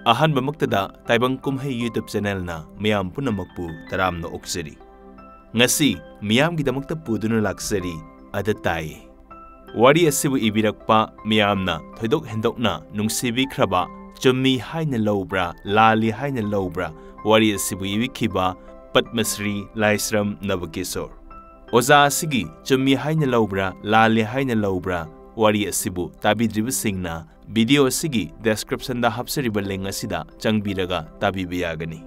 Ahanbamagtada Taibang Kumhay YouTube channel na miyam punamakpu taramna oksari. Ngasi miyam gidamagta puduna laksari adatai. Wari asibu ibirakpa miyamna thoidok hendokna nungsibi kraba chummi haina lobra lali haina lobra wari asibu ibikiba Padmasri Laisram Navakesor. Oza asigi chummi haina lobra lali haina lobra wari asibu tabidribasingna video asigi description da hapsariba link asida changbiraga tabibiyagani.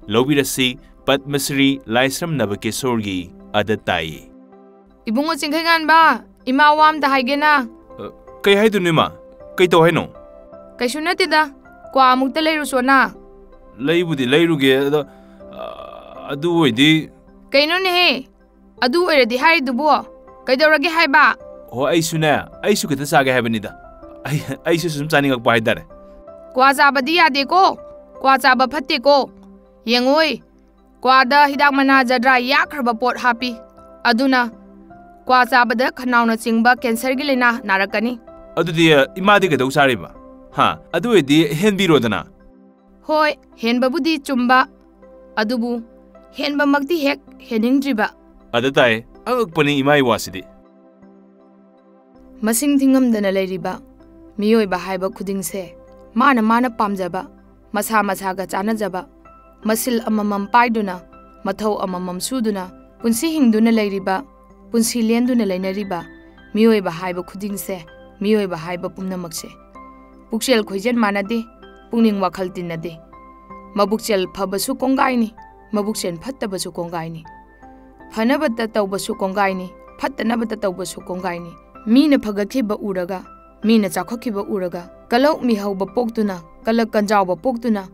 Lobirasi Padmasri Laisram Navakesorgi adatai. Ibungo chingkhaingan ba ima wam da haigena. Kay haidun ima kay to haino. Kay sunatida kwa amukta leiru sona. Leibudi leiruge adu oidi. Kaino ne he adu oiradi haidubo kaidorage haiba. Ho aisu kita sage habanida. Aisu sum chaningak ba haidare. Kwa zabadi yade ko kwa zaba phatte ko yengoi kwa da hidak mana jadra yakraba pot happy aduna kwa zabada khanauna chingba cancer gi lena narakani. Adudi imadi ke dau sariba. Ha adu edi henbiro dana. Hoi henbabudi chumba adubu henba magdi hek heningdriba. Adatai agpani imai wasidi. Masing thingamdana leiriba miyoi ba haiba khudingse mana pamjaba masa ga chanajaba masil amamam paiduna mathau amamam suduna punsi hingduna leiriba punsi lenduna leinariba miyoi ba haiba khudingse miyoi ba haiba pumnamakse pukshel khoijen manade pungning wakhal tinade mabukchel phabasu kongaini mabukchen phattabasu kongaini phanabata tawbasu kongaini phattanabata tawbasu kongaini mina phagakhiba uraga mina chakhokhiba uraga kalau mi hauba poktuna kalak kanjawba poktuna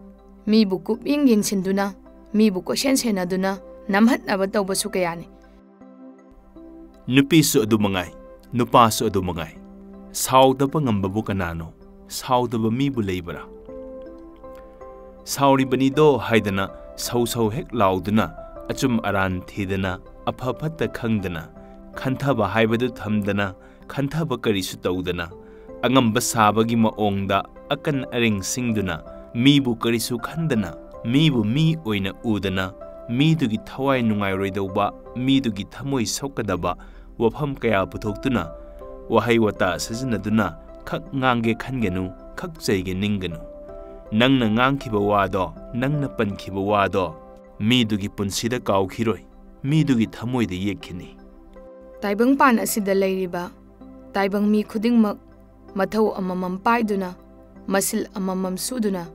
mi bu kuping yengsinduna mi bu question senaduna namhatnaba tawbasu kayani nupi su adu mangai nupa su adu mangai saudaba ngambabu kanano saudaba mi bu leibara sauri banido haidana sau hek lauduna achum aran thidana apaphatta khangdana khanthaba haibadu thamdana khanthaba karisu tawdana angamba sabagi maongda akan aring singduna mibu karisu khandana mibu mi oina udana midugi thawai nungai roidauba midugi thamoi sokadaba wafam kaya puthokduna wahai wata sajinaduna khak ngange khangenu khak jaige ninganu nangna ngangkhiba wado nangna pankhiba wado midugi punsida kawkhiroi midugi thamoida yekhini taibang pan asida leiriba taibang mi khudingmak mathau amamam paiduna masil amamam suduna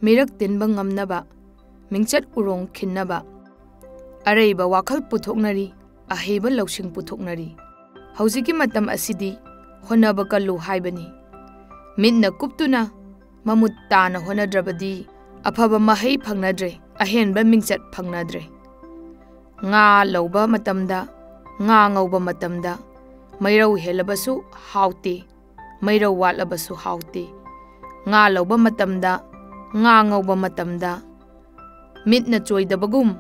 mirak tinba ngamnaba mingchat urong khinnaba areiba wakhal puthoknari aheba lawsing puthoknari haujiki matam asidi honaba kallu haibani minna kuptuna mamut tana honadrabadi afaba mahei phangnadre ahenba mingchat phangnadre nga lawba matamda nga ngauba matamda mairau helabasu hauti mairau watlabasu hauti nga lawba matamda nga ngauba matamda mitna choidabagum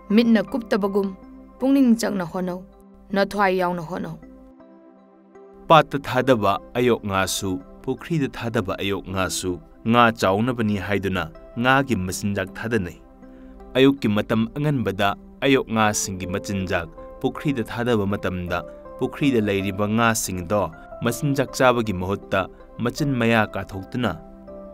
mitna kuptabagum pungning changna honau nathwai yauna honau patta thadaba ayok ngasu pukhri da thadaba ayok ngasu nga chauna bani haiduna nga gi masinjak thadanai ayok ki matam anganbada ayok nga singi machinjak pukhri da thadaba matamda pukhri da leiriba nga singdo masinjak chabagi mahutta machin maya ka thoktuna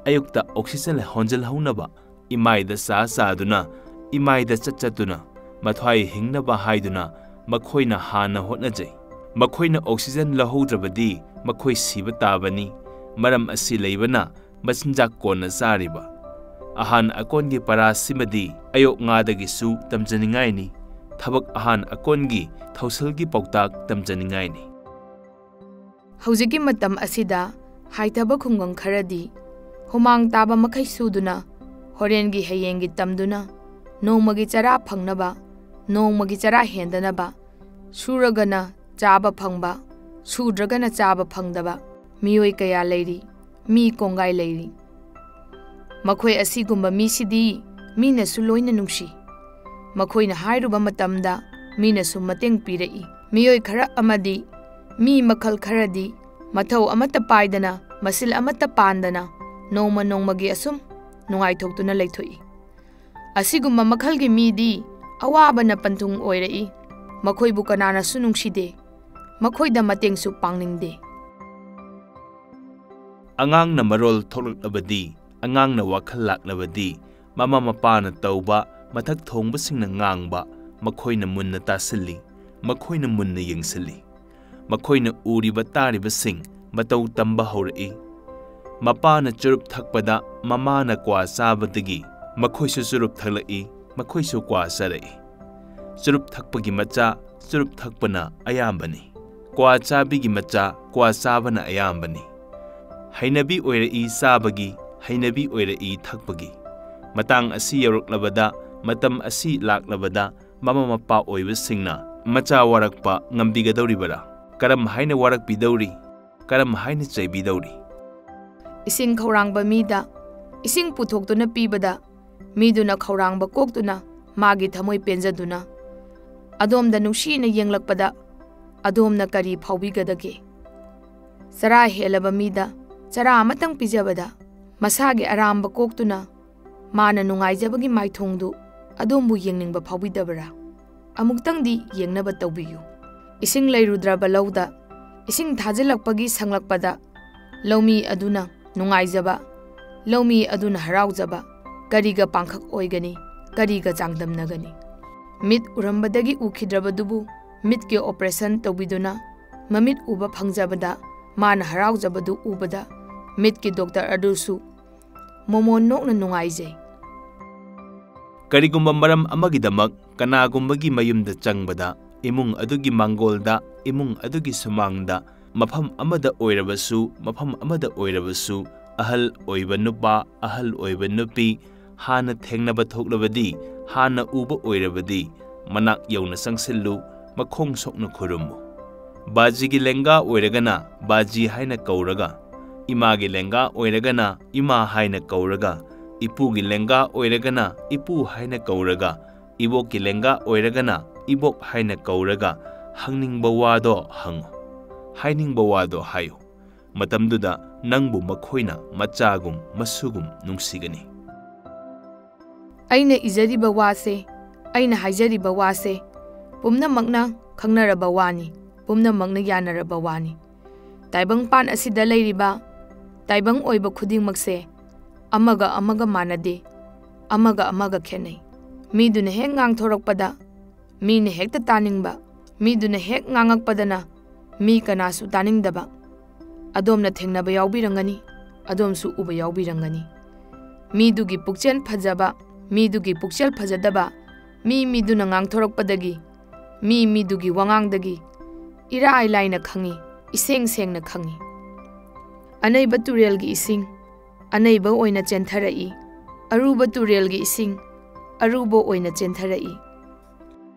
ayukta oxygen honjal haunaba imaida sa duna imaida chachatuna mathwai hingnaba haiduna makhoina hana hotnajai makhoina oxygen lahoudrabadi makhoi siba tabani maram asi leibana machinjak kona sariba ahan akongi parasimadi ayok ngadagi su tamjaningai ni thabak ahan akongi thausalgi pautak tamjaningai ni haujiki matam asida haithaba khungang kharadi humang taba makhai suduna horengi hayengi tamduna nongmagi chara phangnaba nongmagi chara hendanaba suragana chaba phangba sudragana chaba phangdaba miyoi kaya leiri mi kongai leiri makhoi asigumba mi sidi mina su loina nungsi makhoina hairuba matamda mina su mateng pirai miyoi khara amadi mi makhal kharadi mathau amata paidana masil amata pandana nongma nongmagi asum ꯅꯨꯡꯉꯥꯏꯊꯣꯛꯇꯨꯅ ꯂꯩꯊꯣꯛꯏ꯫ ꯑꯁꯤꯒꯨꯝꯕ ꯃꯈꯜꯒꯤ ꯃꯤꯗꯤ ꯑꯋꯥꯕꯅ ꯄꯟꯊꯨꯡ ꯑꯣꯏꯔꯛꯏ꯫ ꯃꯈꯣꯏꯕꯨ ꯀꯅꯥꯅꯁꯨ ꯅꯨꯡꯁꯤꯗꯦ, ꯃꯈꯣꯏꯗ ꯃꯇꯦꯡꯁꯨ ꯄꯥꯡꯅꯤꯡꯗꯦ꯫ ꯑꯉꯥꯡꯅ ꯃꯔꯣꯜ ꯊꯣꯛꯂꯛꯂꯕꯗꯤ, ꯑꯉꯥꯡꯅ ꯋꯥꯈꯜ ꯂꯥꯛꯂꯕꯗꯤ, ꯃꯃꯥ ꯃꯄꯥꯅ ꯇꯧꯕ, ꯃꯊꯛ ꯊꯣꯡꯕꯁꯤꯡꯅ ꯉꯥꯡꯕ, ꯃꯈꯣꯏꯅ ꯃꯨꯟꯅ ꯇꯥꯁꯤꯜꯂꯤ, ꯃꯈꯣꯏꯅ ꯃꯨꯟꯅ ꯌꯦꯡꯁꯤꯜꯂꯤ꯫ ꯃꯈꯣꯏꯅ ꯎꯔꯤꯕ ꯇꯥꯔꯤꯕꯁꯤꯡ ꯃꯇꯧ ꯇꯝꯕ ꯍꯧꯔꯛꯏ꯫ ꯃꯄꯥꯅ ꯆꯨꯔꯨꯞ ꯊꯛꯄꯗ ꯃꯃꯥꯅ ꯀ꯭ꯋꯥ ꯆꯥꯕꯗꯒꯤ ꯃꯈꯣꯏꯁꯨ ꯆꯨꯔꯨꯞ ꯊꯛꯂꯛꯏ, ꯃꯈꯣꯏꯁꯨ ꯀ꯭ꯋꯥ ꯆꯥꯔꯛꯏ꯫ ꯆꯨꯔꯨꯞ ꯊꯛꯄꯒꯤ ꯃꯆꯥ ꯆꯨꯔꯨꯞ ꯊꯛꯄꯅ ꯑꯌꯥꯝꯕꯅꯤ꯫ ꯀ꯭ꯋꯥ ꯆꯥꯕꯤꯒꯤ ꯃꯆꯥ ꯀ꯭ꯋꯥ ꯆꯥꯕꯅ ꯑꯌꯥꯝꯕꯅꯤ꯫ ꯍꯩꯅꯕꯤ ꯑꯣꯏꯔꯛꯏ ꯆꯥꯕꯒꯤ, ꯍꯩꯅꯕꯤ ꯑꯣꯏꯔꯛꯏ ꯊꯛꯄꯒꯤ꯫ ꯃꯇꯥꯡ ꯑꯁꯤ ꯌꯧꯔꯛꯂꯕꯗ, ꯃꯇꯝ ꯑꯁꯤ ꯂꯥꯛꯂꯕꯗ ꯃꯃꯥ ꯃꯄꯥ ꯑꯣꯏꯕꯁꯤꯡꯅ ꯃꯆꯥ ꯋꯥꯔꯛꯄ ꯉꯝꯕꯤꯒꯗꯧꯔꯤꯕꯔꯥ? ꯀꯔꯝ ꯍꯥꯏꯅ ꯋꯥꯔꯛꯄꯤꯗꯧꯔꯤ? ꯀꯔꯝ ꯍꯥꯏꯅ ꯆꯩꯕꯤꯗꯧꯔꯤ? ꯏꯁꯤꯡ ꯈꯧꯔꯥꯡꯕ ꯃꯤꯗ ꯏꯁꯤꯡ ꯄꯨꯊꯣꯛꯇꯨꯅ ꯄꯤꯕꯗ ꯃꯤꯗꯨꯅ ꯈꯧꯔꯥꯡꯕ ꯀꯣꯛꯇꯨꯅ ꯃꯥꯒꯤ ꯊꯃꯣꯏ ꯄꯦꯟꯖꯗꯨꯅ ꯑꯗꯣꯝꯗ ꯅꯨꯡꯁꯤꯅ ꯌꯦꯡꯂꯛꯄꯗ ꯑꯗꯣꯝꯅ ꯀꯔꯤ ꯐꯥꯎꯕꯤꯒꯗꯒꯦ? ꯆꯔꯥ ꯍꯦꯜꯂꯕ ꯃꯤꯗ ꯆꯔꯥ ꯑꯃꯇꯪ ꯄꯤꯖꯕꯗ ꯃꯁꯥꯒꯤ ꯑꯔꯥꯝꯕ ꯀꯣꯛꯇꯨꯅ ꯃꯥꯅ ꯅꯨꯡꯉꯥꯏꯖꯕꯒꯤ ꯃꯥꯏꯊꯣꯡꯗꯨ ꯑꯗꯣꯝꯕꯨ ꯌꯦꯡꯅꯤꯡꯕ ꯐꯥꯎꯕꯤꯗꯕꯔꯥ? ꯑꯃꯨꯛꯇꯪꯗꯤ ꯌꯦꯡꯅꯕ ꯇꯧꯕꯤꯌꯨ꯫ ꯏꯁꯤꯡ ꯂꯩꯔꯨꯗ꯭ꯔꯕ ꯂꯧꯗ ꯏꯁꯤꯡ ꯊꯥꯖꯤꯜꯂꯛꯄꯒꯤ ꯁꯪꯂꯛꯄꯗ ꯂꯧꯃꯤ ꯑꯗꯨꯅ ꯅꯨꯡꯉꯥꯏꯖꯕ, ꯂꯧꯃꯤ ꯑꯗꯨꯅ ꯍꯔꯥꯎꯖꯕ ꯀꯔꯤꯒ ꯄꯥꯡꯈꯛ ꯑꯣꯏꯒꯅꯤ, ꯀꯔꯤꯒ ꯆꯥꯡꯗꯝꯅꯒꯅꯤ? ꯃꯤꯠ ꯎꯔꯝꯕꯗꯒꯤ ꯎꯈꯤꯗ꯭ꯔꯕꯗꯨꯕꯨ ꯃꯤꯠꯀꯤ ꯑꯣꯄꯔꯦꯁꯟ ꯇꯧꯕꯤꯗꯨꯅ ꯃꯃꯤꯠ ꯎꯕ ꯐꯪꯖꯕꯗ ꯃꯥꯅ ꯍꯔꯥꯎꯖꯕꯗꯨ ꯎꯕꯗ ꯃꯤꯠꯀꯤ ꯗꯣꯛꯇꯔ ꯑꯗꯨꯁꯨ ꯃꯣꯃꯣꯟ ꯅꯣꯛꯅ ꯅꯨꯡꯉꯥꯏꯖꯩ꯫ ꯀꯔꯤꯒꯨꯝꯕ ꯃꯔꯝ ꯑꯃꯒꯤꯗꯃꯛ ꯀꯅꯥꯒꯨꯝꯕꯒꯤ ꯃꯌꯨꯝꯗ ꯆꯪꯕꯗ ꯏꯃꯨꯡ ꯑꯗꯨꯒꯤ ꯃꯥꯡꯒꯣꯜꯗ, ꯏꯃꯨꯡ ꯑꯗꯨꯒꯤ ꯁꯨꯃꯥꯡꯗ, ꯃꯐꯝ ꯑꯃꯗ ꯑꯣꯏꯔꯕꯁꯨ, ꯃꯐꯝ ꯑꯃꯗ ꯑꯣꯏꯔꯕꯁꯨ, ꯑꯍꯜ ꯑꯣꯏꯕ ꯅꯨꯄꯥ, ꯑꯍꯜ ꯑꯣꯏꯕ ꯅꯨꯄꯤ ꯍꯥꯟꯅ ꯊꯦꯡꯅꯕ ꯊꯣꯛꯂꯕꯗꯤ, ꯍꯥꯟꯅ ꯎꯕ ꯑꯣꯏꯔꯕꯗꯤ ꯃꯅꯥꯛ ꯌꯧꯅ ꯆꯪꯁꯤꯜꯂꯨ, ꯃꯈꯣꯡ ꯁꯣꯛꯅ ꯈꯨꯔꯨꯝꯃꯨ꯫ ꯕꯥꯖꯤꯒꯤ ꯂꯦꯡꯒꯥ ꯑꯣꯏꯔꯒꯅ ꯕꯥꯖꯤ ꯍꯥꯏꯅ ꯀꯧꯔꯒ, ꯏꯃꯥꯒꯤ ꯂꯦꯡꯒꯥ ꯑꯣꯏꯔꯒꯅ ꯏꯃꯥ ꯍꯥꯏꯅ ꯀꯧꯔꯒ, ꯏꯄꯨꯒꯤ ꯂꯦꯡꯒꯥ ꯑꯣꯏꯔꯒꯅ ꯏꯄꯨ ꯍꯥꯏꯅ ꯀꯧꯔꯒ, ꯏꯕꯣꯛꯀꯤ ꯂꯦꯡꯒꯥ ꯑꯣꯏꯔꯒꯅ ꯏꯕꯣꯛ ꯍꯥꯏꯅ ꯀꯧꯔꯒ ꯍꯪꯅꯤꯡꯕ ꯋꯥꯗꯣ ꯍꯪꯉꯨ, ꯍꯥꯏꯅꯤꯡꯕ ꯋꯥꯗꯣ ꯍꯥꯏꯌꯨ꯫ ꯃꯇꯝꯗꯨꯗ ꯅꯪꯕꯨ ꯃꯈꯣꯏꯅ ꯃꯆꯥꯒꯨꯝ ꯃꯁꯨꯒꯨꯝ ꯅꯨꯡꯁꯤꯒꯅꯤ꯫ ꯑꯩꯅ ꯏꯖꯔꯤꯕ ꯋꯥꯁꯦ, ꯑꯩꯅ ꯍꯥꯏꯖꯔꯤꯕ ꯋꯥꯁꯦ ꯄꯨꯝꯅꯃꯛꯅ ꯈꯪꯅꯔꯕ ꯋꯥꯅꯤ, ꯄꯨꯝꯅꯃꯛꯅ ꯌꯥꯅꯔꯕ ꯋꯥꯅꯤ꯫ ꯇꯥꯏꯕꯪꯄꯥꯟ ꯑꯁꯤꯗ ꯂꯩꯔꯤꯕ ꯇꯥꯏꯕꯪ ꯑꯣꯏꯕ ꯈꯨꯗꯤꯡꯃꯛꯁꯦ ꯑꯃꯒ ꯑꯃꯒ ꯃꯥꯟꯅꯗꯦ, ꯑꯃꯒ ꯑꯃꯒ ꯈꯦꯠꯅꯩ꯫ ꯃꯤꯗꯨꯅ ꯍꯦꯛ ꯉꯥꯡꯊꯣꯔꯛꯄꯗ ꯃꯤꯅ ꯍꯦꯛꯇ ꯇꯥꯅꯤꯡꯕ, ꯃꯤꯗꯨꯅ ꯍꯦꯛ ꯉꯥꯡꯉꯛꯄꯗꯅ ꯃꯤ ꯀꯅꯥꯁꯨ ꯇꯥꯅꯤꯡꯗꯕ ꯑꯗꯣꯝꯅ ꯊꯦꯡꯅꯕ ꯌꯥꯎꯕꯤꯔꯝꯒꯅꯤ, ꯑꯗꯣꯝꯁꯨ ꯎꯕ ꯌꯥꯎꯕꯤꯔꯝꯒꯅꯤ꯫ ꯃꯤꯗꯨꯒꯤ ꯄꯨꯛꯆꯦꯜ ꯐꯖꯕ, ꯃꯤꯗꯨꯒꯤ ꯄꯨꯛꯆꯦꯜ ꯐꯖꯗꯕ, ꯃꯤꯗꯨꯅ ꯉꯥꯡꯊꯣꯔꯛꯄꯗꯒꯤ, ꯃꯤꯗꯨꯒꯤ ꯋꯥꯉꯥꯡꯗꯒꯤ ꯏꯔꯥꯏ ꯂꯥꯏꯅ ꯈꯪꯉꯤ, ꯏꯁꯦꯡ ꯁꯦꯡꯅ ꯈꯪꯉꯤ꯫ ꯑꯅꯩꯕ ꯇꯨꯔꯦꯜꯒꯤ ꯏꯁꯤꯡ ꯑꯅꯩꯕ ꯑꯣꯏꯅ ꯆꯦꯟꯊꯔꯛꯏ, ꯑꯔꯨꯕ ꯇꯨꯔꯦꯜꯒꯤ ꯏꯁꯤꯡ ꯑꯔꯨꯕ ꯑꯣꯏꯅ ꯆꯦꯟꯊꯔꯛꯏ꯫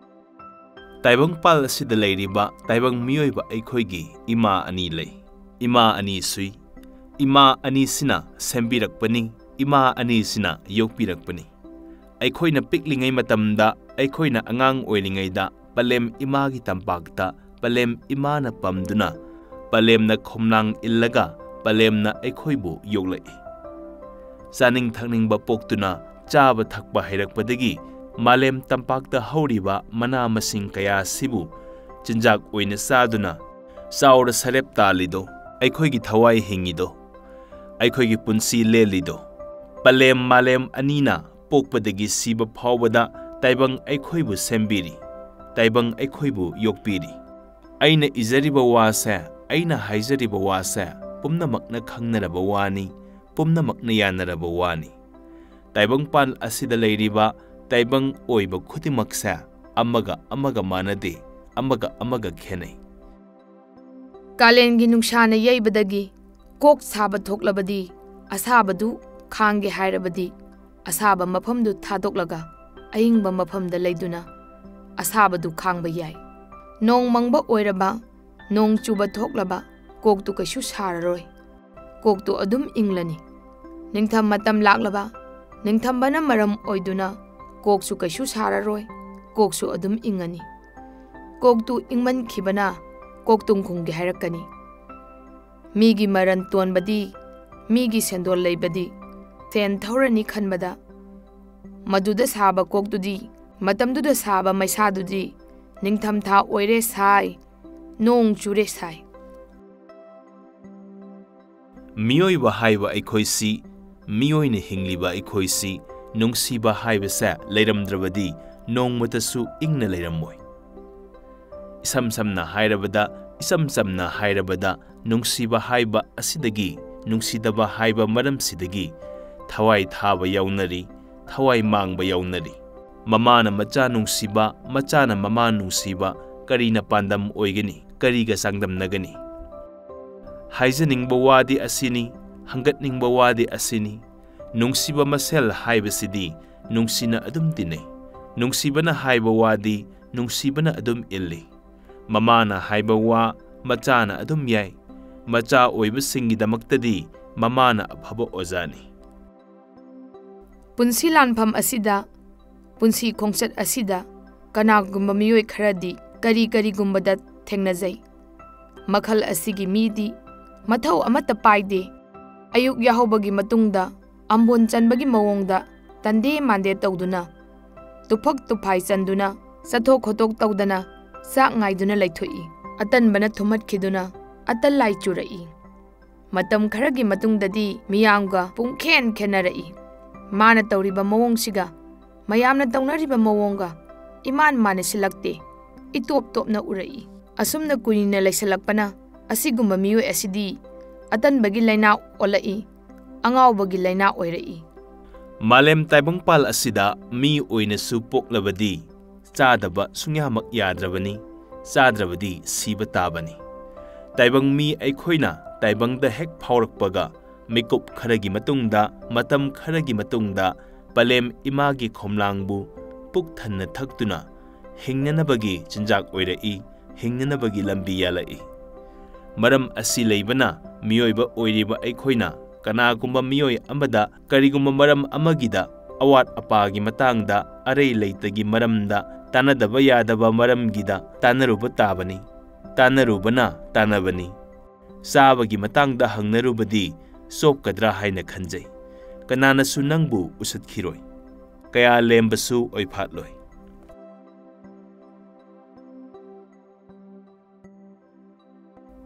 ꯇꯥꯏꯕꯪꯄꯥꯜ ꯑꯁꯤꯗ ꯂꯩꯔꯤꯕ ꯇꯥꯏꯕꯪ ꯃꯤꯑꯣꯏꯕ ꯑꯩꯈꯣꯏꯒꯤ ꯏꯃꯥ ꯑꯅꯤ ꯂꯩ꯫ ꯏꯃꯥ ꯑꯅꯤ ꯁꯨꯏ꯫ ꯏꯃꯥ ꯑꯅꯤꯁꯤꯅ ꯁꯦꯝꯕꯤꯔꯛꯄꯅꯤ, ꯏꯃꯥ ꯑꯅꯤꯁꯤꯅ ꯌꯣꯛꯄꯤꯔꯛꯄꯅꯤ꯫ ꯑꯩꯈꯣꯏꯅ ꯄꯤꯛꯂꯤꯉꯩ ꯃꯇꯝꯗ, ꯑꯩꯈꯣꯏꯅ ꯑꯉꯥꯡ ꯑꯣꯏꯔꯤꯉꯩꯗ ꯄꯂꯦꯝ ꯏꯃꯥꯒꯤ ꯇꯝꯄꯥꯛꯇ ꯄꯂꯦꯝ ꯏꯃꯥꯅ ꯄꯝꯗꯨꯅ, ꯄꯂꯦꯝꯅ ꯈꯣꯝꯅꯥꯡ ꯏꯜꯂꯒ ꯄꯂꯦꯝꯅ ꯑꯩꯈꯣꯏꯕꯨ ꯌꯣꯛꯂꯛꯏ꯫ ꯆꯥꯅꯤꯡ ꯊꯛꯅꯤꯡꯕ ꯄꯣꯛꯇꯨꯅ ꯆꯥꯕ ꯊꯛꯄ ꯍꯩꯔꯛꯄꯗꯒꯤ ꯃꯥꯂꯦꯝ ꯇꯝꯄꯥꯛꯇ ꯍꯧꯔꯤꯕ ꯃꯅꯥ ꯃꯁꯤꯡ ꯀꯌꯥꯁꯤꯕꯨ ꯆꯤꯟꯖꯥꯛ ꯑꯣꯏꯅ ꯆꯥꯗꯨꯅ ꯆꯥꯎꯔ ꯁꯔꯦꯞ ꯇꯥꯜꯂꯤꯗꯣ, ꯑꯩꯈꯣꯏꯒꯤ ꯊꯋꯥꯏ ꯍꯤꯡꯉꯤꯗꯣ, ꯑꯩꯈꯣꯏꯒꯤ ꯄꯨꯟꯁꯤ ꯂꯦꯜꯂꯤꯗꯣ, ꯄꯂꯦꯝ ꯃꯥꯂꯦꯝ ꯑꯅꯤꯅ ꯄꯣꯛꯄꯗꯒꯤ ꯁꯤꯕ ꯐꯥꯎꯕꯗ ꯇꯥꯏꯕꯪ ꯑꯩꯈꯣꯏꯕꯨ ꯁꯦꯝꯕꯤꯔꯤ, ꯇꯥꯏꯕꯪ ꯑꯩꯈꯣꯏꯕꯨ ꯌꯣꯛꯄꯤꯔꯤ꯫ ꯑꯩꯅ ꯏꯖꯔꯤꯕ ꯋꯥꯁꯦ, ꯑꯩꯅ ꯍꯥꯏꯖꯔꯤꯕ ꯋꯥꯁꯦ ꯄꯨꯝꯅꯃꯛꯅ ꯈꯪꯅꯔꯕ ꯋꯥꯅꯤ, ꯄꯨꯝꯅꯃꯛꯅ ꯌꯥꯅꯔꯕ ꯋꯥꯅꯤ꯫ ꯇꯥꯏꯕꯪꯄꯥꯟ ꯑꯁꯤꯗ ꯂꯩꯔꯤꯕ ꯇꯥꯏꯕꯪ ꯑꯣꯏꯕ ꯈꯨꯗꯤꯡꯃꯛꯁꯦ ꯑꯃꯒ ꯑꯃꯒ ꯃꯥꯟꯅꯗꯦ, ꯑꯃꯒ ꯑꯃꯒ ꯈꯦꯠꯅꯩ꯫ ꯀꯥꯂꯦꯟꯒꯤ ꯅꯨꯡꯁꯥꯅ ꯌꯩꯕꯗꯒꯤ ꯀꯣꯛ ꯁꯥꯕ ꯊꯣꯛꯂꯕꯗꯤ, ꯑꯁꯥꯕꯗꯨ ꯈꯥꯡꯒꯦ ꯍꯥꯏꯔꯕꯗꯤ ꯑꯁꯥꯕ ꯃꯐꯝꯗꯨ ꯊꯥꯗꯣꯛꯂꯒ ꯑꯏꯪꯕ ꯃꯐꯝꯗ ꯂꯩꯗꯨꯅ ꯑꯁꯥꯕꯗꯨ ꯈꯥꯡꯕ ꯌꯥꯏ꯫ ꯅꯣꯡ ꯃꯪꯕ ꯑꯣꯏꯔꯕ, ꯅꯣꯡ ꯆꯨꯕ ꯊꯣꯛꯂꯕ ꯀꯣꯛꯇꯨ ꯀꯩꯁꯨ ꯁꯥꯔꯔꯣꯏ, ꯀꯣꯛꯇꯨ ꯑꯗꯨꯝ ꯏꯪꯂꯅꯤ꯫ ꯅꯤꯡꯊꯝ ꯃꯇꯝ ꯂꯥꯛꯂꯕ, ꯅꯤꯡꯊꯝꯕꯅ ꯃꯔꯝ ꯑꯣꯏꯗꯨꯅ ꯀꯣꯛꯁꯨ ꯀꯩꯁꯨ ꯁꯥꯔꯔꯣꯏ, ꯀꯣꯛꯁꯨ ꯑꯗꯨꯝ ꯏꯪꯉꯅꯤ꯫ ꯀꯣꯛꯇꯨ ꯏꯪꯃꯟꯈꯤꯕꯅ ꯀꯣꯛꯇꯨꯝ ꯈꯨꯝꯒꯦ ꯍꯥꯏꯔꯛꯀꯅꯤ꯫ ꯃꯤꯒꯤ ꯃꯔꯟ ꯇꯣꯟꯕꯗꯤ, ꯃꯤꯒꯤ ꯁꯦꯟꯗꯣꯜ ꯂꯩꯕꯗꯤ ꯁꯦꯟ ꯊꯧꯔꯅꯤ ꯈꯟꯕꯗ ꯃꯗꯨꯗ ꯁꯥꯕ ꯀꯣꯛꯇꯨꯗꯤ ꯃꯇꯝꯗꯨꯗ ꯁꯥꯕ ꯃꯩꯁꯥꯗꯨꯗꯤ ꯅꯤꯡꯊꯝꯊꯥ ꯑꯣꯏꯔꯦ ꯁꯥꯏ, ꯅꯣꯡ ꯆꯨꯔꯦ ꯁꯥꯏ꯫ ꯃꯤꯑꯣꯏꯕ ꯍꯥꯏꯕ ꯑꯩꯈꯣꯏꯁꯤ, ꯃꯤꯑꯣꯏꯅ ꯍꯤꯡꯂꯤꯕ ꯑꯩꯈꯣꯏꯁꯤ ꯅꯨꯡꯁꯤꯕ ꯍꯥꯏꯕꯁꯦ ꯂꯩꯔꯝꯗ꯭ꯔꯕꯗꯤ ꯅꯣꯡꯃꯇꯁꯨ ꯏꯪꯅ ꯂꯩꯔꯝꯃꯣꯏ꯫ ꯏꯁꯝ ꯆꯝꯅ ꯍꯥꯏꯔꯕꯗ ꯅꯨꯡꯁꯤꯕ ꯍꯥꯏꯕ ꯑꯁꯤꯗꯒꯤ, ꯅꯨꯡꯁꯤꯗꯕ ꯍꯥꯏꯕ ꯃꯔꯝꯁꯤꯗꯒꯤ ꯊꯋꯥꯏ ꯊꯥꯕ ꯌꯥꯎꯅꯔꯤ, ꯊꯋꯥꯏ ꯃꯥꯡꯕ ꯌꯥꯎꯅꯔꯤ꯫ ꯃꯃꯥꯅ ꯃꯆꯥ ꯅꯨꯡꯁꯤꯕ, ꯃꯆꯥꯅ ꯃꯃꯥ ꯅꯨꯡꯁꯤꯕ ꯀꯔꯤꯅ ꯄꯥꯟꯗꯝ ꯑꯣꯏꯒꯅꯤ, ꯀꯔꯤꯒ ꯆꯥꯡꯗꯝꯅꯒꯅꯤ? ꯍꯥꯏꯖꯅꯤꯡꯕ ꯋꯥꯗꯤ ꯑꯁꯤꯅꯤ, ꯍꯪꯒꯠꯅꯤꯡꯕ ꯋꯥꯗꯤ ꯑꯁꯤꯅꯤ: ꯅꯨꯡꯁꯤꯕ ꯃꯁꯦꯜ ꯍꯥꯏꯕꯁꯤꯗꯤ ꯅꯨꯡꯁꯤꯅ ꯑꯗꯨꯝ ꯇꯤꯟꯅꯩ꯫ ꯅꯨꯡꯁꯤꯕꯅ ꯍꯥꯏꯕ ꯋꯥꯗꯤ ꯅꯨꯡꯁꯤꯕꯅ ꯑꯗꯨꯝ ꯏꯜꯂꯤ꯫ ꯃꯃꯥꯅ ꯍꯥꯏꯕ ꯋꯥ ꯃꯆꯥꯅ ꯑꯗꯨꯝ ꯌꯥꯏ꯫ ꯃꯆꯥ ꯑꯣꯏꯕꯁꯤꯡꯒꯤꯗꯃꯛꯇꯗꯤ ꯃꯃꯥꯅ ꯑꯐꯕ ꯑꯣꯖꯥꯅꯤ꯫ ꯄꯨꯟꯁꯤ ꯂꯥꯟꯐꯝ ꯑꯁꯤꯗ, ꯄꯨꯟꯁꯤ ꯈꯣꯡꯆꯠ ꯑꯁꯤꯗ ꯀꯅꯥꯒꯨꯝꯕ ꯃꯤꯑꯣꯏ ꯈꯔꯗꯤ ꯀꯔꯤꯒꯨꯝꯕꯗ ꯊꯦꯡꯅꯖꯩ꯫ ꯃꯈꯜ ꯑꯁꯤꯒꯤ ꯃꯤꯗꯤ ꯃꯊꯧ ꯑꯃꯠꯇ ꯄꯥꯏꯗꯦ꯫ ꯑꯌꯨꯛ ꯌꯥꯍꯧꯕꯒꯤ ꯃꯇꯨꯡꯗ ꯑꯝꯕꯣꯟ ꯆꯟꯕꯒꯤ ꯃꯑꯣꯡꯗ ꯇꯟꯗꯦ ꯃꯥꯟꯗꯦ ꯇꯧꯗꯨꯅ, ꯇꯨꯐꯛ ꯇꯨꯐꯥꯏ ꯆꯟꯗꯨꯅ, ꯆꯠꯊꯣꯛ ꯈꯣꯠꯇꯣꯛ ꯇꯧꯗꯅ ꯆꯥꯛ ꯉꯥꯏꯗꯨꯅ ꯂꯩꯊꯣꯛꯏ꯫ ꯑꯇꯟꯕꯅ ꯊꯨꯝꯍꯠꯈꯤꯗꯨꯅ ꯑꯇꯜ ꯂꯥꯏ ꯆꯨꯔꯛꯏ꯫ ꯃꯇꯝ ꯈꯔꯒꯤ ꯃꯇꯨꯡꯗꯗꯤ ꯃꯤꯌꯥꯝꯒ ꯄꯨꯡꯈꯦꯟ ꯈꯦꯟꯅꯔꯛꯏ꯫ ꯃꯥꯅ ꯇꯧꯔꯤꯕ ꯃꯑꯣꯡꯁꯤꯒ ꯃꯌꯥꯝꯅ ꯇꯧꯅꯔꯤꯕ ꯃꯑꯣꯡꯒ ꯏꯃꯥꯟ ꯃꯥꯟꯅꯁꯤꯜꯂꯛꯇꯦ, ꯏꯇꯣꯞ ꯇꯣꯞꯅ ꯎꯔꯛꯏ꯫ ꯑꯁꯨꯝꯅ ꯀꯨꯏꯅ ꯂꯩꯁꯜꯂꯛꯄꯅ ꯑꯁꯤꯒꯨꯝꯕ ꯃꯤꯑꯣꯏ ꯑꯁꯤꯗꯤ ꯑꯇꯟꯕꯒꯤ ꯂꯩꯅꯥ ꯑꯣꯜꯂꯛꯏ, ꯑꯉꯥꯎꯕꯒꯤ ꯂꯩꯅꯥ ꯑꯣꯏꯔꯛꯏ꯫ ꯃꯥꯂꯦꯝ ꯇꯥꯏꯕꯪꯄꯥꯜ ꯑꯁꯤꯗ ꯃꯤ ꯑꯣꯏꯅꯁꯨ ꯄꯣꯛꯂꯕꯗꯤ ꯆꯥꯗꯕ ꯁꯨꯡꯌꯥꯃꯛ ꯌꯥꯗ꯭ꯔꯕꯅꯤ, ꯆꯥꯗ꯭ꯔꯕꯗꯤ ꯁꯤꯕ ꯇꯥꯕꯅꯤ꯫ ꯇꯥꯏꯕꯪ ꯃꯤ ꯑꯩꯈꯣꯏꯅ ꯇꯥꯏꯕꯪꯗ ꯍꯦꯛ ꯐꯥꯎꯔꯛꯄꯒ ꯃꯤꯀꯨꯞ ꯈꯔꯒꯤ ꯃꯇꯨꯡꯗ, ꯃꯇꯝ ꯈꯔꯒꯤ ꯃꯇꯨꯡꯗ ꯄꯂꯦꯝ ꯏꯃꯥꯒꯤ ꯈꯣꯝꯂꯥꯡꯕꯨ ꯄꯨꯛ ꯊꯟꯅ ꯊꯛꯇꯨꯅ ꯍꯤꯡꯅꯅꯕꯒꯤ ꯆꯤꯟꯖꯥꯛ ꯑꯣꯏꯔꯛꯏ, ꯍꯤꯡꯅꯅꯕꯒꯤ ꯂꯝꯕꯤ ꯌꯥꯜꯂꯛꯏ꯫ ꯃꯔꯝ ꯑꯁꯤ ꯂꯩꯕꯅ ꯃꯤꯑꯣꯏꯕ ꯑꯣꯏꯔꯤꯕ ꯑꯩꯈꯣꯏꯅ ꯀꯅꯥꯒꯨꯝꯕ ꯃꯤꯑꯣꯏ ꯑꯃꯗ ꯀꯔꯤꯒꯨꯝꯕ ꯃꯔꯝ ꯑꯃꯒꯤꯗ ꯑꯋꯥꯠ ꯑꯄꯥꯒꯤ ꯃꯇꯥꯡꯗ, ꯑꯔꯩ ꯂꯩꯇꯒꯤ ꯃꯔꯝꯗ, ꯇꯥꯟꯅꯗꯕ ꯌꯥꯗꯕ ꯃꯔꯝꯒꯤꯗ ꯇꯥꯟꯅꯔꯨꯕ ꯇꯥꯕꯅꯤ꯫ ꯇꯥꯟꯅꯔꯨꯕꯅ ꯇꯥꯟꯅꯕꯅꯤ꯫ ꯆꯥꯕꯒꯤ ꯃꯇꯥꯡꯗ ꯍꯪꯅꯔꯨꯕꯗꯤ ꯆꯣꯞꯀꯗ꯭ꯔꯥ ꯍꯥꯏꯅ ꯈꯟꯖꯩ꯫ ꯀꯅꯥꯅꯁꯨ ꯅꯪꯕꯨ ꯎꯁꯤꯠꯈꯤꯔꯣꯏ, ꯀꯌꯥ ꯂꯦꯝꯕꯁꯨ ꯑꯣꯏꯐꯥꯠꯂꯣꯏ꯫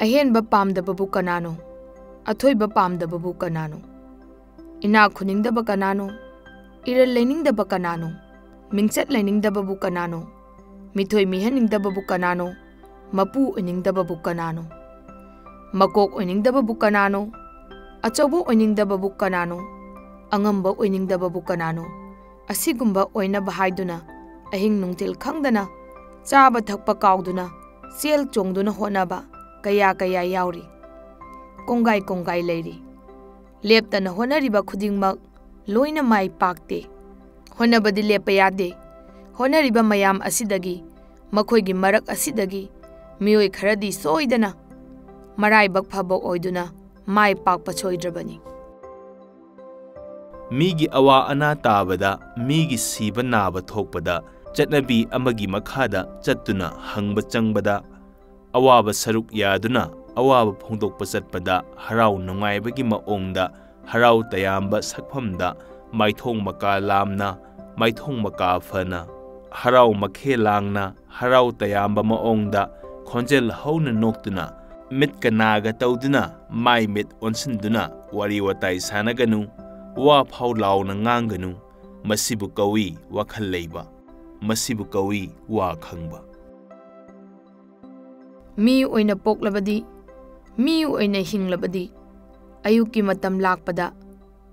ꯑꯍꯦꯟꯕ ꯄꯥꯝꯗꯕꯕꯨ ꯀꯅꯥꯅꯣ? ꯑꯊꯣꯏꯕ ꯄꯥꯝꯗꯕꯕꯨ ꯀꯅꯥꯅꯣ? ꯏꯅꯥꯛ ꯈꯨꯅꯤꯡꯗꯕ ꯀꯅꯥꯅꯣ? ꯏꯔꯜ ꯂꯩꯅꯤꯡꯗꯕ ꯀꯅꯥꯅꯣ? ꯃꯤꯡꯆꯠ ꯂꯩꯅꯤꯡꯗꯕꯕꯨ ꯀꯅꯥꯅꯣ? ꯃꯤꯊꯣꯏ ꯃꯤꯍꯟꯅꯤꯡꯗꯕꯕꯨ ꯀꯅꯥꯅꯣ? ꯃꯄꯨ ꯑꯣꯏꯅꯤꯡꯗꯕꯕꯨ ꯀꯅꯥꯅꯣ? ꯃꯀꯣꯛ ꯑꯣꯏꯅꯤꯡꯗꯕꯕꯨ ꯀꯅꯥꯅꯣ? ꯑꯆꯧꯕ ꯑꯣꯏꯅꯤꯡꯗꯕꯕꯨ ꯀꯅꯥꯅꯣ? ꯑꯉꯝꯕ ꯑꯣꯏꯅꯤꯡꯗꯕꯕꯨ ꯀꯅꯥꯅꯣ? ꯑꯁꯤꯒꯨꯝꯕ ꯑꯣꯏꯅꯕ ꯍꯥꯏꯗꯨꯅ ꯑꯍꯤꯡ ꯅꯨꯡꯊꯤꯜ ꯈꯪꯗꯅ ꯆꯥꯕ ꯊꯛꯄ ꯀꯥꯎꯗꯨꯅ ꯆꯦꯜ ꯆꯣꯡꯗꯨꯅ ꯍꯣꯠꯅꯕ ꯀꯌꯥ ꯌꯥꯎꯔꯤ꯫ ꯀꯣꯡꯒꯥꯏ ꯂꯩꯔꯤ꯫ ꯂꯦꯞꯇꯅ ꯍꯣꯠꯅꯔꯤꯕ ꯈꯨꯗꯤꯡꯃꯛ ꯂꯣꯏꯅ ꯃꯥꯏ ꯄꯥꯛꯇꯦ꯫ ꯍꯣꯠꯅꯕꯗꯤ ꯂꯦꯞꯄ ꯌꯥꯗꯦ꯫ ꯍꯣꯠꯅꯔꯤꯕ ꯃꯌꯥꯝ ꯑꯁꯤꯗꯒꯤ, ꯃꯈꯣꯏꯒꯤ ꯃꯔꯛ ꯑꯁꯤꯗꯒꯤ ꯃꯤꯑꯣꯏ ꯈꯔꯗꯤ ꯁꯣꯏꯗꯅ ꯃꯔꯥꯏꯕꯛ ꯐꯕ ꯑꯣꯏꯗꯨꯅ ꯃꯥꯏ ꯄꯥꯛꯄ ꯁꯣꯏꯗ꯭ꯔꯕꯅꯤ꯫ ꯃꯤꯒꯤ ꯑꯋꯥ ꯑꯅꯥ ꯇꯥꯕꯗ, ꯃꯤꯒꯤ ꯁꯤꯕ ꯅꯥꯕ ꯊꯣꯛꯄꯗ ꯆꯠꯅꯕꯤ ꯑꯃꯒꯤ ꯃꯈꯥꯗ ꯆꯠꯇꯨꯅ ꯍꯪꯕ ꯆꯪꯕꯗ, ꯑꯋꯥꯕ ꯁꯔꯨꯛ ꯌꯥꯗꯨꯅ ꯑꯋꯥꯕ ꯐꯣꯡꯗꯣꯛꯄ ꯆꯠꯄꯗ ꯍꯔꯥꯎ ꯅꯨꯡꯉꯥꯏꯕꯒꯤ ꯃꯑꯣꯡꯗ, ꯍꯔꯥꯎ ꯇꯌꯥꯝꯕ ꯁꯛꯐꯝꯗ ꯃꯥꯏꯊꯣꯡ ꯃꯀꯥ ꯂꯥꯝꯅ, ꯃꯥꯏꯊꯣꯡ ꯃꯀꯥ ꯐꯅ, ꯍꯔꯥꯎ ꯃꯈꯦ ꯂꯥꯡꯅ, ꯍꯔꯥꯎ ꯇꯌꯥꯝꯕ ꯃꯑꯣꯡꯗ ꯈꯣꯟꯖꯦꯜ ꯍꯧꯅ ꯅꯣꯛꯇꯨꯅ, ꯃꯤꯠꯀ ꯅꯥꯒ ꯇꯧꯗꯨꯅ, ꯃꯥꯏ ꯃꯤꯠ ꯑꯣꯟꯁꯤꯟꯗꯨꯅ ꯋꯥꯔꯤ ꯋꯥꯇꯥꯏ ꯁꯥꯟꯅꯒꯅꯨ, ꯋꯥ ꯐꯥꯎ ꯂꯥꯎꯅ ꯉꯥꯡꯒꯅꯨ꯫ ꯃꯁꯤꯕꯨ ꯀꯧꯏ ꯋꯥꯈꯜ ꯂꯩꯕ, ꯃꯁꯤꯕꯨ ꯀꯧꯏ ꯋꯥ ꯈꯪꯕ꯫ ꯃꯤ ꯑꯣꯏꯅ ꯄꯣꯛꯂꯕꯗꯤ, ꯃꯤ ꯑꯣꯏꯅ ꯍꯤꯡꯂꯕꯗꯤ, ꯑꯌꯨꯛꯀꯤ ꯃꯇꯝ ꯂꯥꯛꯄꯗ,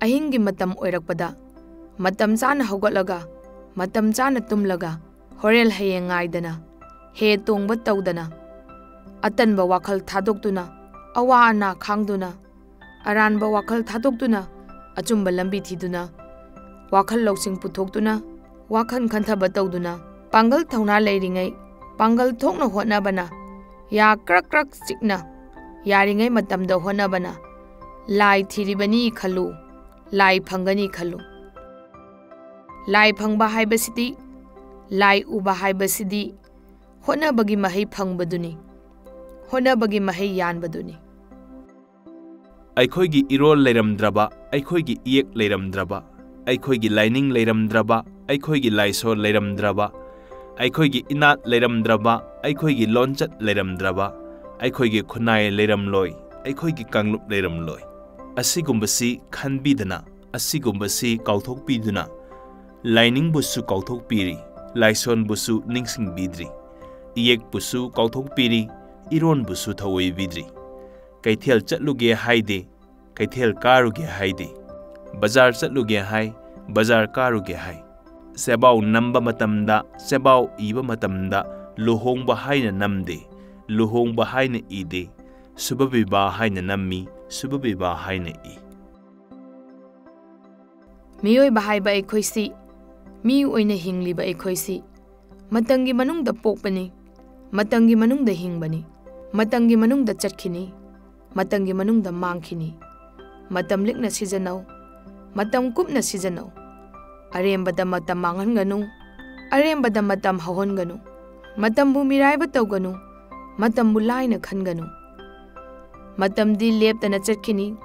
ꯑꯍꯤꯡꯒꯤ ꯃꯇꯝ ꯑꯣꯏꯔꯛꯄꯗ, ꯃꯇꯝ ꯆꯥꯅ ꯍꯧꯒꯠꯂꯒ, ꯃꯇꯝ ꯆꯥꯅ ꯇꯨꯝꯂꯒ, ꯍꯣꯔꯦꯟ ꯍꯌꯦꯡ ꯉꯥꯏꯗꯅ, ꯍꯦ ꯇꯣꯡꯕ ꯇꯧꯗꯅ, ꯑꯇꯟꯕ ꯋꯥꯈꯜ ꯊꯥꯗꯣꯛꯇꯨꯅ, ꯑꯋꯥ ꯑꯅꯥ ꯈꯥꯡꯗꯨꯅ, ꯑꯔꯥꯟꯕ ꯋꯥꯈꯜ ꯊꯥꯗꯣꯛꯇꯨꯅ, ꯑꯆꯨꯝꯕ ꯂꯝꯕꯤ ꯊꯤꯗꯨꯅ, ꯋꯥꯈꯜ ꯂꯧꯁꯤꯡ ꯄꯨꯊꯣꯛꯇꯨꯅ, ꯋꯥꯈꯜ ꯈꯟꯊꯕ ꯇꯧꯗꯨꯅ, ꯄꯥꯡꯒꯜ ꯊꯧꯅꯥ ꯂꯩꯔꯤꯉꯩ ꯄꯥꯡꯒꯜ ꯊꯣꯛꯅ ꯍꯣꯠꯅꯕꯅ, ꯌꯥ ꯀ꯭ꯔꯛ ꯀ꯭ꯔꯛ ꯆꯤꯛꯅ ꯌꯥꯔꯤꯉꯩ ꯃꯇꯝꯗ ꯍꯣꯠꯅꯕꯅ, ꯂꯥꯏ ꯊꯤꯔꯤꯕꯅꯤ ꯈꯜꯂꯨ, ꯂꯥꯏ ꯐꯪꯒꯅꯤ ꯈꯜꯂꯨ꯫ ꯂꯥꯏ ꯐꯪꯕ ꯍꯥꯏꯕꯁꯤꯗꯤ, ꯂꯥꯏ ꯎꯕ ꯍꯥꯏꯕꯁꯤꯗꯤ ꯍꯣꯠꯅꯕꯒꯤ ꯃꯍꯩ ꯐꯪꯕꯗꯨꯅꯤ, ꯍꯣꯠꯅꯕꯒꯤ ꯃꯍꯩ ꯌꯥꯟꯕꯗꯨꯅꯤ꯫ ꯑꯩꯈꯣꯏꯒꯤ ꯏꯔꯣꯜ ꯂꯩꯔꯝꯗ꯭ꯔꯕ, ꯑꯩꯈꯣꯏꯒꯤ ꯏꯌꯦꯛ ꯂꯩꯔꯝꯗ꯭ꯔꯕ, ꯑꯩꯈꯣꯏꯒꯤ ꯂꯥꯏꯅꯤꯡ ꯂꯩꯔꯝꯗ꯭ꯔꯕ, ꯑꯩꯈꯣꯏꯒꯤ ꯂꯥꯏꯁꯣꯜ ꯂꯩꯔꯝꯗ꯭ꯔꯕ, ꯑꯩꯈꯣꯏꯒꯤ ꯏꯅꯥꯠ ꯂꯩꯔꯝꯗ꯭ꯔꯕ, ꯑꯩꯈꯣꯏꯒꯤ ꯂꯣꯟꯆꯠ ꯂꯩꯔꯝꯗ꯭ꯔꯕ, ꯑꯩꯈꯣꯏꯒꯤ ꯈꯨꯟꯅꯥꯏ ꯂꯩꯔꯝꯂꯣꯏ, ꯑꯩꯈꯣꯏꯒꯤ ꯀꯥꯡꯂꯨꯞ ꯂꯩꯔꯝꯂꯣꯏ꯫ ꯑꯁꯤꯒꯨꯝꯕꯁꯤ ꯈꯟꯕꯤꯗꯅ, ꯑꯁꯤꯒꯨꯝꯕꯁꯤ ꯀꯥꯎꯊꯣꯛꯄꯤꯗꯨꯅ ꯂꯥꯏꯅꯤꯡꯕꯨꯁꯨ ꯀꯥꯎꯊꯣꯛꯄꯤꯔꯤ, ꯂꯥꯏꯁꯣꯟꯕꯨꯁꯨ ꯅꯤꯡꯁꯤꯡꯕꯤꯗ꯭ꯔꯤ, ꯏꯌꯦꯛꯄꯨꯁꯨ ꯀꯥꯎꯊꯣꯛꯄꯤꯔꯤ, ꯏꯔꯣꯟꯕꯨꯁꯨ ꯊꯑꯣꯏꯕꯤꯗ꯭ꯔꯤ꯫ ꯀꯩꯊꯦꯜ ꯆꯠꯂꯨꯒꯦ ꯍꯥꯏꯗꯦ, ꯀꯩꯊꯦꯜ ꯀꯥꯔꯨꯒꯦ ꯍꯥꯏꯗꯦ, ꯕꯖꯥꯔ ꯆꯠꯂꯨꯒꯦ ꯍꯥꯏ, ꯕꯖꯥꯔ ꯀꯥꯔꯨꯒꯦ ꯍꯥꯏ, ꯆꯦꯕꯥꯎ ꯅꯝꯕ ꯃꯇꯝꯗ, ꯆꯦꯕꯥꯎ ꯏꯕ ꯃꯇꯝꯗ ꯂꯨꯍꯣꯡꯕ ꯍꯥꯏꯅ ꯅꯝꯗꯦ, ꯂꯨꯍꯣꯡꯕ ꯍꯥꯏꯅ ꯏꯗꯦ, ꯁꯨꯚ ꯍꯥꯏꯅ ꯅꯝꯃꯤ, ꯁꯨꯚ ꯍꯥꯏꯅ ꯏ꯫ ꯃꯤꯑꯣꯏꯕ ꯍꯥꯏꯕ ꯑꯩꯈꯣꯏꯁꯤ, ꯃꯤ ꯑꯣꯏꯅ ꯍꯤꯡꯂꯤꯕ ꯑꯩꯈꯣꯏꯁꯤ ꯃꯇꯝꯒꯤ ꯃꯅꯨꯡꯗ ꯄꯣꯛꯄꯅꯤ, ꯃꯇꯝꯒꯤ ꯃꯅꯨꯡꯗ ꯍꯤꯡꯕꯅꯤ, ꯃꯇꯝꯒꯤ ꯃꯅꯨꯡꯗ ꯆꯠꯈꯤꯅꯤ, ꯃꯇꯝꯒꯤ ꯃꯅꯨꯡꯗ ꯃꯥꯡꯈꯤꯅꯤ꯫ ꯃꯇꯝ ꯂꯤꯛꯅ ꯁꯤꯖꯤꯟꯅꯧ, ꯃꯇꯝ ꯀꯨꯞꯅ ꯁꯤꯖꯤꯟꯅꯧ, ꯑꯔꯦꯝꯕꯗ ꯃꯇꯝ ꯃꯥꯡꯍꯟꯒꯅꯨ, ꯑꯔꯦꯝꯕꯗ ꯃꯇꯝ ꯍꯧꯍꯟꯒꯅꯨ, ꯃꯇꯝꯕꯨ ꯃꯤꯔꯥꯏꯕ ꯇꯧꯒꯅꯨ, ꯃꯇꯝꯕꯨ ꯂꯥꯏꯅ ꯈꯟꯒꯅꯨ꯫ ꯃꯇꯝꯗꯤ ꯂꯦꯞꯇꯅ ꯆꯠꯈꯤꯅꯤ,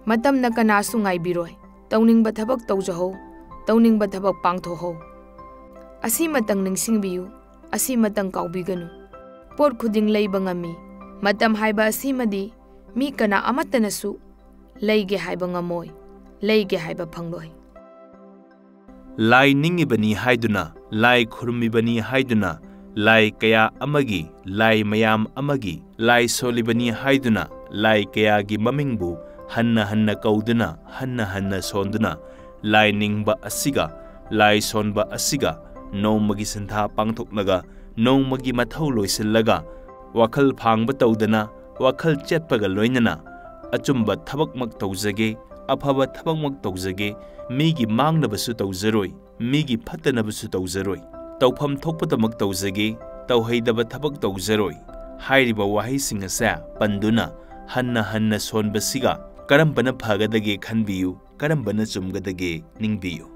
ꯃꯇꯝꯅ ꯀꯅꯥꯁꯨ ꯉꯥꯏꯕꯤꯔꯣꯏ꯫ ꯇꯧꯅꯤꯡꯕ ꯊꯕꯛ ꯇꯧꯖꯍꯧ, ꯇꯧꯅꯤꯡꯕ ꯊꯕꯛ ꯄꯥꯡꯊꯣꯛꯍꯧ꯫ ꯑꯁꯤꯃꯇꯪ ꯅꯤꯡꯁꯤꯡꯕꯤꯌꯨ, ꯑꯁꯤꯃꯇꯪ ꯀꯥꯎꯕꯤꯒꯅꯨ꯫ ꯄꯣꯠ ꯈꯨꯗꯤꯡ ꯂꯩꯕ ꯉꯝꯃꯤ, ꯃꯇꯝ ꯍꯥꯏꯕ ꯑꯁꯤꯃꯗꯤ ꯃꯤ ꯀꯅꯥ ꯑꯃꯠꯇꯅꯁꯨ ꯂꯩꯒꯦ ꯍꯥꯏꯕ ꯉꯝꯃꯣꯏ, ꯂꯩꯒꯦ ꯍꯥꯏꯕ ꯐꯪꯂꯣꯏ꯫ ꯂꯥꯏ ꯅꯤꯡꯉꯤꯕꯅꯤ ꯍꯥꯏꯗꯨꯅ, ꯂꯥꯏ ꯈꯨꯔꯨꯝꯃꯤꯕꯅꯤ ꯍꯥꯏꯗꯨꯅ, ꯂꯥꯏ ꯀꯌꯥ ꯑꯃꯒꯤ, ꯂꯥꯏ ꯃꯌꯥꯝ ꯑꯃꯒꯤ ꯂꯥꯏ ꯁꯣꯜꯂꯤꯕꯅꯤ ꯍꯥꯏꯗꯨꯅ, ꯂꯥꯏ ꯀꯌꯥꯒꯤ ꯃꯃꯤꯡꯕꯨ ꯍꯟꯅ ꯍꯟꯅ ꯀꯧꯗꯨꯅ, ꯍꯟꯅ ꯍꯟꯅ ꯁꯣꯟꯗꯨꯅ, ꯂꯥꯏ ꯅꯤꯡꯕ ꯑꯁꯤꯒ ꯂꯥꯏ ꯁꯣꯟꯕ ꯑꯁꯤꯒ ꯅꯣꯡꯃꯒꯤ ꯁꯤꯟꯊꯥ ꯄꯥꯡꯊꯣꯛꯂꯒ, ꯅꯣꯡꯃꯒꯤ ꯃꯊꯧ ꯂꯣꯏꯁꯤꯜꯂꯒ, ꯋꯥꯈꯜ ꯐꯥꯡꯕ ꯇꯧꯗꯅ, ꯋꯥꯈꯜ ꯆꯦꯠꯄꯒ ꯂꯣꯏꯅꯅ ꯑꯆꯨꯝꯕ ꯊꯕꯛꯃꯛ ꯇꯧꯖꯒꯦ, ꯑꯐꯕ ꯊꯕꯛꯃꯛ ꯇꯧꯖꯒꯦ, ꯃꯤꯒꯤ ꯃꯥꯡꯅꯕꯁꯨ ꯇꯧꯖꯔꯣꯏ, ꯃꯤꯒꯤ ꯐꯠꯇꯅꯕꯁꯨ ꯇꯧꯖꯔꯣꯏ, ꯇꯧꯐꯝ ꯊꯣꯛꯄꯗꯃꯛ ꯇꯧꯖꯒꯦ, ꯇꯧꯍꯩꯗꯕ ꯊꯕꯛ ꯇꯧꯖꯔꯣꯏ ꯍꯥꯏꯔꯤꯕ ꯋꯥꯍꯩꯁꯤꯡ ꯑꯁꯦ ꯄꯟꯗꯨꯅ ꯍꯟꯅ ꯍꯟꯅ ꯁꯣꯟꯕꯁꯤꯒ ꯀꯔꯝꯕꯅ ꯐꯒꯗꯒꯦ ꯈꯟꯕꯤꯌꯨ, ꯀꯔꯝꯕꯅ ꯆꯨꯝꯒꯗꯒꯦ ꯅꯤꯡꯕꯤꯌꯨ꯫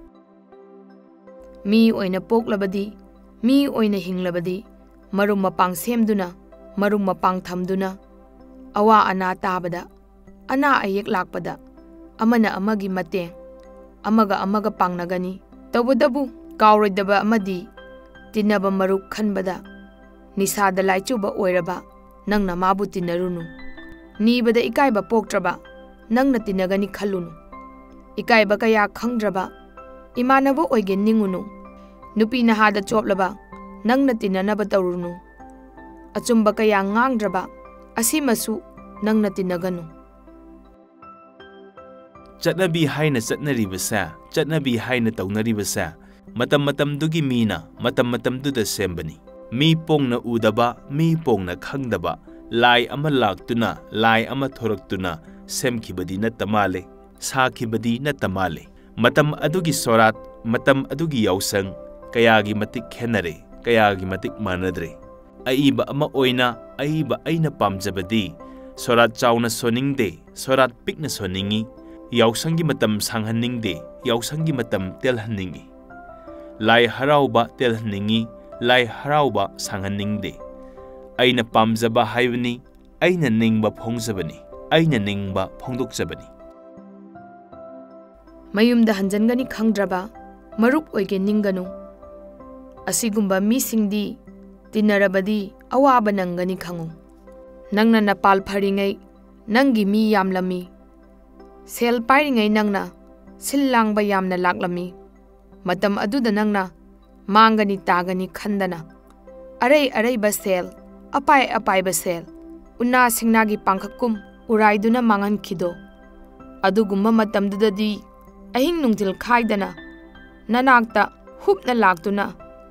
ꯃꯤ ꯑꯣꯏꯅ ꯄꯣꯛꯂꯕꯗꯤ, ꯃꯤ ꯑꯣꯏꯅ ꯍꯤꯡꯂꯕꯗꯤ, ꯃꯔꯨꯞ ꯃꯄꯥꯡ ꯁꯦꯝꯗꯨꯅ, ꯃꯔꯨꯞ ꯃꯄꯥꯡ ꯊꯝꯗꯨꯅ, ꯑꯋꯥ ꯑꯅꯥ ꯇꯥꯕꯗ, ꯑꯅꯥ ꯑꯌꯦꯛ ꯂꯥꯛꯄꯗ ꯑꯃꯅ ꯑꯃꯒꯤ ꯃꯇꯦꯡ, ꯑꯃꯒ ꯑꯃꯒ ꯄꯥꯡꯅꯒꯅꯤ꯫ ꯇꯧꯕꯇꯕꯨ ꯀꯥꯎꯔꯣꯏꯗꯕ ꯑꯃꯗꯤ ꯇꯤꯟꯅꯕ ꯃꯔꯨꯞ ꯈꯟꯕꯗ ꯅꯤꯁꯥꯗ ꯂꯥꯏꯆꯨꯕ ꯑꯣꯏꯔꯕ ꯅꯪꯅ ꯃꯥꯕꯨ ꯇꯤꯟꯅꯔꯨꯅꯨ꯫ ꯅꯤꯕꯗ ꯏꯀꯥꯏꯕ ꯄꯣꯛꯇ꯭ꯔꯕ ꯅꯪꯅ ꯇꯤꯟꯅꯒꯅꯤ ꯈꯜꯂꯨꯅꯨ꯫ ꯏꯀꯥꯏꯕ ꯀꯌా ꯈꯪꯗ꯭ꯔꯕ ꯏꯃꯥꯟꯅꯕ ꯑꯣꯏꯒꯦ ꯅꯤꯡꯉꯨꯅꯨ꯫ ꯅꯨꯄꯤ ꯅꯍꯥꯗ ꯆꯣꯞꯂꯕ ꯅꯪꯅ ꯇꯤꯟꯅꯅꯕ ꯇꯧꯔꯨꯅꯨ꯫ ꯑꯆꯨꯝꯕ ꯀꯌా ꯉꯥꯡꯗ꯭ꯔꯕ ꯑꯁꯤꯃꯁꯨ ꯅꯪꯅ ꯇꯤꯟꯅꯒꯅꯨ꯫ ꯆꯠꯅꯕꯤ ꯍꯥꯏꯅ ꯆꯠꯅꯔꯤꯕꯁꯦ, ꯆꯠꯅꯕꯤ ꯍꯥꯏꯅ ꯇꯧꯅꯔꯤꯕꯁꯦ ꯃꯇꯝ ꯃꯇꯝꯗꯨꯒꯤ ꯃꯤꯅ ꯃꯇꯝ ꯃꯇꯝꯗꯨꯗ ꯁꯦꯝꯕꯅꯤ꯫ ꯃꯤ ꯄꯣꯡꯅ ꯎꯗꯕ, ꯃꯤ ꯄꯣꯡꯅ ꯈꯪꯗꯕ ꯂꯥꯏ ꯑꯃ ꯂꯥꯛꯇꯨꯅ, ꯂꯥꯏ ꯑꯃ ꯊꯣꯔꯛꯇꯨꯅ ꯁꯦꯝꯈꯤꯕꯗꯤ ꯅꯠꯇ ꯃꯥꯜꯂꯦ, ꯁꯥꯈꯤꯕꯗꯤ ꯅꯠꯇ ꯃꯥꯜꯂꯦ꯫ ꯃꯇꯝ ꯑꯗꯨꯒꯤ ꯁꯣꯔꯥꯠ, ꯃꯇꯝ ꯑꯗꯨꯒꯤ ꯌꯥꯎꯁꯪ ꯀꯌꯥꯒꯤ ꯃꯇꯤꯛ ꯈꯦꯟꯅꯔꯦ, ꯀꯌꯥꯒꯤ ꯃꯇꯤꯛ ꯃꯥꯟꯅꯗ꯭ꯔꯦ꯫ ꯑꯏꯕ ꯑꯃ ꯑꯣꯏꯅ ꯑꯏꯕ ꯑꯩꯅ ꯄꯥꯝꯖꯕꯗꯤ ꯁꯣꯔꯥꯠ ꯆꯥꯎꯅ ꯁꯣꯟꯅꯤꯡꯗꯦ, ꯁꯣꯔꯥꯠ ꯄꯤꯛꯅ ꯁꯣꯟꯅꯤꯡꯏ꯫ ꯌꯥꯎꯁꯪꯒꯤ ꯃꯇꯝ ꯁꯥꯡꯍꯟꯅꯤꯡꯗꯦ, ꯌꯥꯎꯁꯪꯒꯤ ꯃꯇꯝ ꯇꯦꯜꯍꯟꯅꯤꯡꯏ꯫ ꯂꯥꯏ ꯍꯔꯥꯎꯕ ꯇꯦꯜꯍꯟꯅꯤꯡꯏ, ꯂꯥꯏ ꯍꯔꯥꯎꯕ ꯁꯥꯡꯍꯟꯅꯤꯡꯗꯦ꯫ ꯑꯩꯅ ꯄꯥꯝꯖꯕ ꯍꯥꯏꯕꯅꯤ, ꯑꯩꯅ ꯅꯤꯡꯕ ꯐꯣꯡꯖꯕꯅꯤ, ꯑꯩꯅ ꯅꯤꯡꯕ ꯐꯣꯡꯗꯣꯛꯆꯕꯅꯤ꯫ ꯃꯌꯨꯝꯗ ꯍꯟꯖꯟꯒꯅꯤ ꯈꯪꯗ꯭ꯔꯕ ꯃꯔꯨꯞ ꯑꯣꯏꯒꯦ ꯅꯤꯡꯒꯅꯨ꯫ ꯑꯁꯤꯒꯨꯝꯕ ꯃꯤꯁꯤꯡꯗꯤ ꯇꯤꯟꯅꯔꯕꯗꯤ ꯑꯋꯥꯕ ꯅꯪꯒꯅꯤ ꯈꯪꯉꯨ꯫ ꯅꯪꯅ ꯅꯄꯥꯜ ꯐꯔꯤꯉꯩ ꯅꯪꯒꯤ ꯃꯤ ꯌꯥꯝꯂꯝꯃꯤ, ꯁꯦꯜ ꯄꯥꯏꯔꯤꯉꯩ ꯅꯪꯅ ꯁꯤꯜ ꯂꯥꯡꯕ ꯌꯥꯝꯅ ꯂꯥꯛꯂꯝꯃꯤ꯫ ꯃꯇꯝ ꯑꯗꯨꯗ ꯅꯪꯅ ꯃꯥꯡꯒꯅꯤ ꯇꯥꯒꯅꯤ ꯈꯟꯗꯅ ꯑꯔꯩ ꯑꯔꯩꯕ ꯁꯦꯜ, ꯑꯄꯥꯏ ꯑꯄꯥꯏꯕ ꯁꯦꯜ, ꯎꯅꯥ ꯁꯤꯡꯅꯥꯒꯤ ꯄꯥꯡꯈꯛꯀꯨꯝ ꯎꯔꯥꯏꯗꯨꯅ ꯃꯥꯡꯍꯟꯈꯤꯗꯣ꯫ ꯑꯗꯨꯒꯨꯝꯕ ꯃꯇꯝꯗꯨꯗꯗꯤ ꯑꯍꯤꯡ ꯅꯨꯡꯊꯤꯜ ꯈꯥꯏꯗꯅ ꯅꯅꯥꯛꯇ ꯍꯨꯞꯅ ꯂꯥꯛꯇꯨꯅ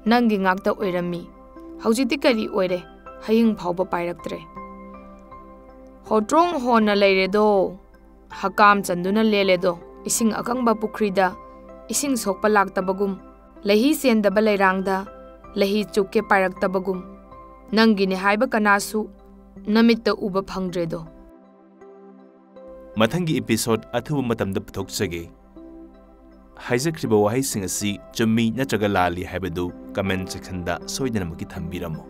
ꯅꯪꯒꯤ ꯉꯥꯛꯇ ꯑꯣꯏꯔꯝꯃꯤ꯫ ꯍꯧꯖꯤꯛꯇꯤ ꯀꯔꯤ ꯑꯣꯏꯔꯦ? ꯍꯌꯤꯡ ꯐꯥꯎꯕ ꯄꯥꯏꯔꯛꯇ꯭ꯔꯦ꯫ ꯍꯣꯇ꯭ꯔꯣꯡ ꯍꯣꯟꯅ ꯂꯩꯔꯦꯗꯣ, ꯍꯀꯥꯝ ꯆꯟꯗꯨꯅ ꯂꯦꯜꯂꯦꯗꯣ꯫ ꯏꯁꯤꯡ ꯑꯀꯪꯕ ꯄꯨꯈ꯭ꯔꯤꯗ ꯏꯁꯤꯡ ꯁꯣꯛꯄ ꯂꯥꯛꯇꯕꯒꯨꯝ, ꯂꯩꯍꯤ ꯆꯦꯟꯗꯕ ꯂꯩꯔꯥꯡꯗ ꯂꯩꯍꯤ ꯆꯨꯞꯀꯦ ꯄꯥꯏꯔꯛꯇꯕꯒꯨꯝ, ꯅꯪꯒꯤꯅꯦ ꯍꯥꯏꯕ ꯀꯅꯥꯁꯨ ꯅꯃꯤꯠꯇ ꯎꯕ ꯐꯪꯗ꯭ꯔꯦꯗꯣ꯫ ꯃꯊꯪꯒꯤ ꯏꯄꯤꯁꯣꯗ ꯑꯊꯨꯕ ꯃꯇꯝꯗ ꯄꯨꯊꯣꯛꯆꯒꯦ꯫ ꯍꯥꯏꯖꯈ꯭ꯔꯤꯕ ꯋꯥꯍꯩꯁꯤꯡ ꯑꯁꯤ ꯆꯨꯝꯃꯤ ꯅꯠꯇ꯭ꯔꯒ ꯂꯥꯜꯂꯤ ꯍꯥꯏꯕꯗꯨ ꯀꯃꯦꯟꯠ ꯁꯦꯛꯁꯟꯗ ꯁꯣꯏꯗꯅꯃꯛꯀꯤ ꯊꯝꯕꯤꯔꯝꯃꯨ꯫